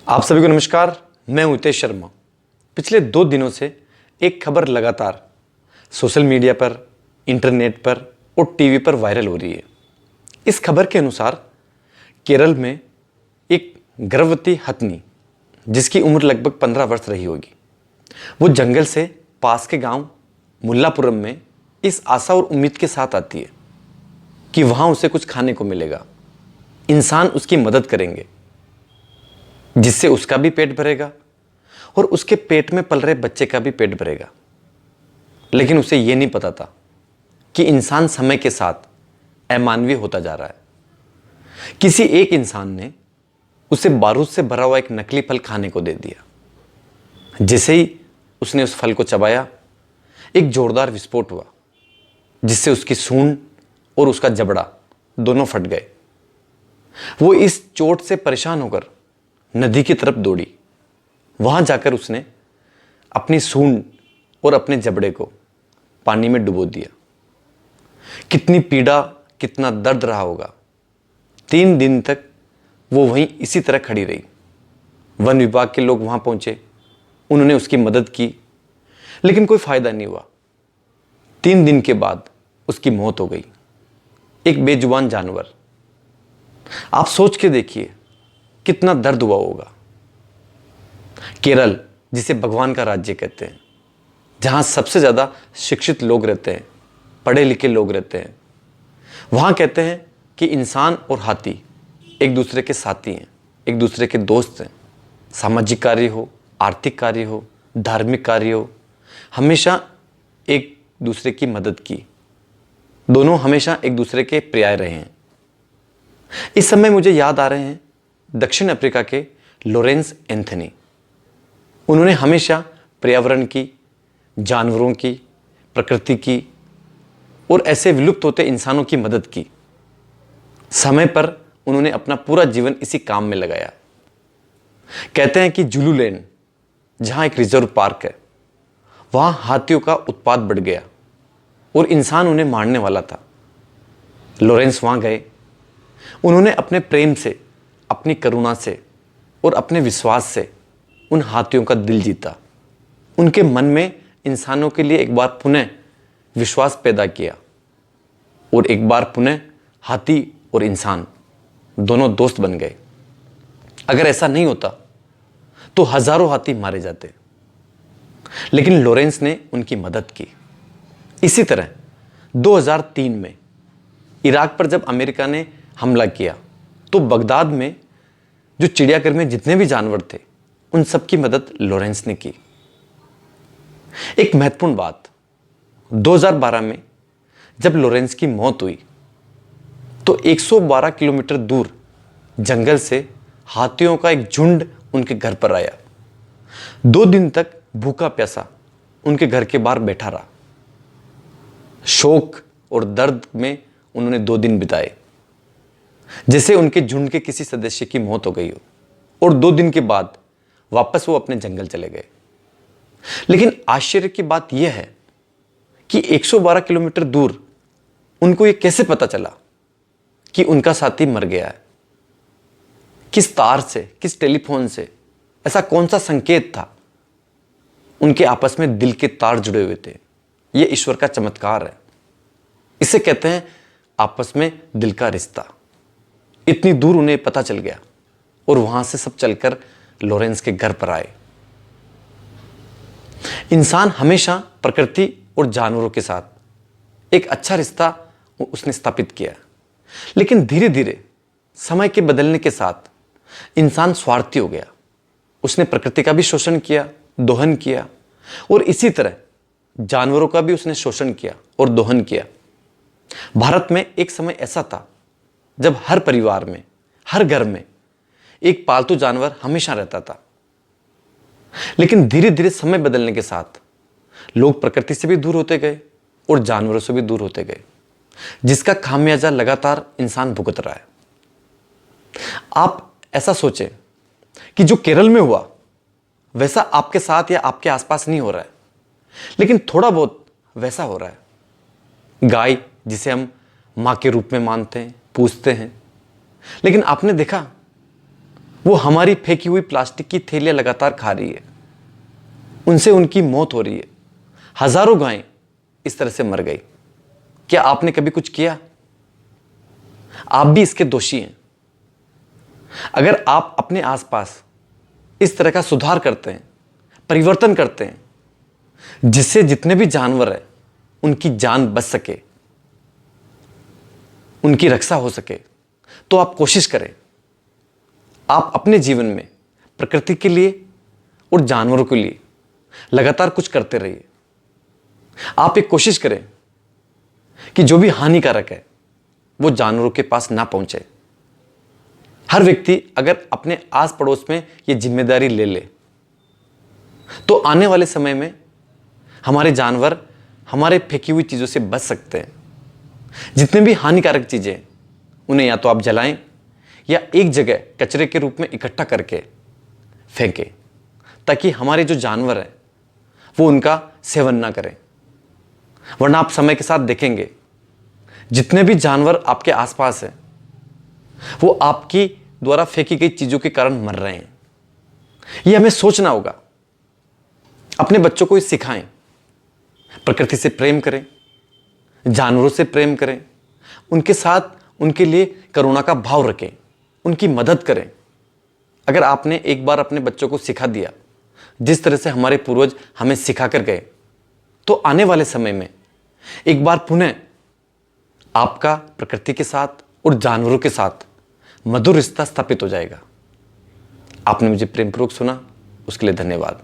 आप सभी को नमस्कार। मैं हूं हितेश शर्मा। पिछले 2 दिनों से एक खबर लगातार सोशल मीडिया पर, इंटरनेट पर और टीवी पर वायरल हो रही है। इस खबर के अनुसार केरल में एक गर्भवती हथनी, जिसकी उम्र लगभग 15 वर्ष रही होगी, वो जंगल से पास के गांव मुल्लापुरम में इस आशा और उम्मीद के साथ आती है कि वहां उसे कुछ खाने को मिलेगा, इंसान उसकी मदद करेंगे, जिससे उसका भी पेट भरेगा और उसके पेट में पल रहे बच्चे का भी पेट भरेगा। लेकिन उसे यह नहीं पता था कि इंसान समय के साथ अमानवीय होता जा रहा है। किसी एक इंसान ने उसे बारूद से भरा हुआ एक नकली फल खाने को दे दिया। जैसे ही उसने उस फल को चबाया, एक जोरदार विस्फोट हुआ, जिससे उसकी सूंड और उसका जबड़ा दोनों फट गए। वो इस चोट से परेशान होकर नदी की तरफ दौड़ी। वहां जाकर उसने अपनी सूंड और अपने जबड़े को पानी में डुबो दिया। कितनी पीड़ा, कितना दर्द रहा होगा। 3 दिन तक वो वहीं इसी तरह खड़ी रही। वन विभाग के लोग वहां पहुंचे, उन्होंने उसकी मदद की, लेकिन कोई फायदा नहीं हुआ। 3 दिन के बाद उसकी मौत हो गई। एक बेजुबान जानवर। आप सोच के देखिए कितना दर्द हुआ होगा। केरल, जिसे भगवान का राज्य कहते हैं, जहां सबसे ज्यादा शिक्षित लोग रहते हैं, पढ़े लिखे लोग रहते हैं, वहां कहते हैं कि इंसान और हाथी एक दूसरे के साथी हैं, एक दूसरे के दोस्त हैं। सामाजिक कार्य हो, आर्थिक कार्य हो, धार्मिक कार्य हो, हमेशा एक दूसरे की मदद की। दोनों हमेशा एक दूसरे के पर्याय रहे हैं। इस समय मुझे याद आ रहे हैं दक्षिण अफ्रीका के लॉरेंस एंथनी। उन्होंने हमेशा पर्यावरण की, जानवरों की, प्रकृति की और ऐसे विलुप्त होते इंसानों की मदद की। समय पर उन्होंने अपना पूरा जीवन इसी काम में लगाया। कहते हैं कि जुलूलैंड, जहां एक रिजर्व पार्क है, वहां हाथियों का उत्पात बढ़ गया और इंसान उन्हें मारने वाला था। लॉरेंस वहां गए। उन्होंने अपने प्रेम से, अपनी करुणा से और अपने विश्वास से उन हाथियों का दिल जीता। उनके मन में इंसानों के लिए एक बार पुनः विश्वास पैदा किया और एक बार पुनः हाथी और इंसान दोनों दोस्त बन गए। अगर ऐसा नहीं होता तो हजारों हाथी मारे जाते, लेकिन लॉरेंस ने उनकी मदद की। इसी तरह 2003 में इराक पर जब अमेरिका ने हमला किया, तो बगदाद में जो चिड़ियाघर में जितने भी जानवर थे, उन सब की मदद लॉरेंस ने की। एक महत्वपूर्ण बात, 2012 में जब लॉरेंस की मौत हुई, तो 112 किलोमीटर दूर जंगल से हाथियों का एक झुंड उनके घर पर आया। 2 दिन तक भूखा प्यासा उनके घर के बाहर बैठा रहा। शोक और दर्द में उन्होंने 2 दिन बिताए, जैसे उनके झुंड के किसी सदस्य की मौत हो गई हो। और 2 दिन के बाद वापस वो अपने जंगल चले गए। लेकिन आश्चर्य की बात यह है कि 112 किलोमीटर दूर उनको यह कैसे पता चला कि उनका साथी मर गया है? किस तार से, किस टेलीफोन से, ऐसा कौन सा संकेत था? उनके आपस में दिल के तार जुड़े हुए थे। यह ईश्वर का चमत्कार है। इसे कहते हैं आपस में दिल का रिश्ता। इतनी दूर उन्हें पता चल गया और वहां से सब चलकर लॉरेंस के घर पर आए। इंसान हमेशा प्रकृति और जानवरों के साथ एक अच्छा रिश्ता उसने स्थापित किया, लेकिन धीरे धीरे समय के बदलने के साथ इंसान स्वार्थी हो गया। उसने प्रकृति का भी शोषण किया, दोहन किया, और इसी तरह जानवरों का भी उसने शोषण किया और दोहन किया। भारत में एक समय ऐसा था जब हर परिवार में, हर घर में एक पालतू जानवर हमेशा रहता था। लेकिन धीरे धीरे समय बदलने के साथ लोग प्रकृति से भी दूर होते गए और जानवरों से भी दूर होते गए, जिसका खामियाजा लगातार इंसान भुगत रहा है। आप ऐसा सोचें कि जो केरल में हुआ वैसा आपके साथ या आपके आसपास नहीं हो रहा है, लेकिन थोड़ा बहुत वैसा हो रहा है। गाय, जिसे हम मां के रूप में मानते हैं, पूजते हैं, लेकिन आपने देखा वो हमारी फेंकी हुई प्लास्टिक की थैलियां लगातार खा रही है, उनसे उनकी मौत हो रही है। हजारों गायें इस तरह से मर गई। क्या आपने कभी कुछ किया? आप भी इसके दोषी हैं। अगर आप अपने आसपास इस तरह का सुधार करते हैं, परिवर्तन करते हैं, जिससे जितने भी जानवर हैं उनकी जान बच सके, उनकी रक्षा हो सके, तो आप कोशिश करें। आप अपने जीवन में प्रकृति के लिए और जानवरों के लिए लगातार कुछ करते रहिए। आप एक कोशिश करें कि जो भी हानिकारक है वो जानवरों के पास ना पहुंचे। हर व्यक्ति अगर अपने आस पड़ोस में ये जिम्मेदारी ले ले तो आने वाले समय में हमारे जानवर हमारे फेंकी हुई चीज़ों से बच सकते हैं। जितने भी हानिकारक चीज़ें उन्हें या तो आप जलाएं या एक जगह कचरे के रूप में इकट्ठा करके फेंकें, ताकि हमारे जो जानवर हैं वो उनका सेवन ना करें। वरना आप समय के साथ देखेंगे जितने भी जानवर आपके आसपास हैं वो आपकी द्वारा फेंकी गई चीज़ों के कारण मर रहे हैं। ये हमें सोचना होगा। अपने बच्चों को ये सिखाएं, प्रकृति से प्रेम करें, जानवरों से प्रेम करें, उनके साथ उनके लिए करुणा का भाव रखें, उनकी मदद करें। अगर आपने एक बार अपने बच्चों को सिखा दिया जिस तरह से हमारे पूर्वज हमें सिखा कर गए, तो आने वाले समय में एक बार पुनः आपका प्रकृति के साथ और जानवरों के साथ मधुर रिश्ता स्थापित हो जाएगा। आपने मुझे प्रेमपूर्वक सुना, उसके लिए धन्यवाद।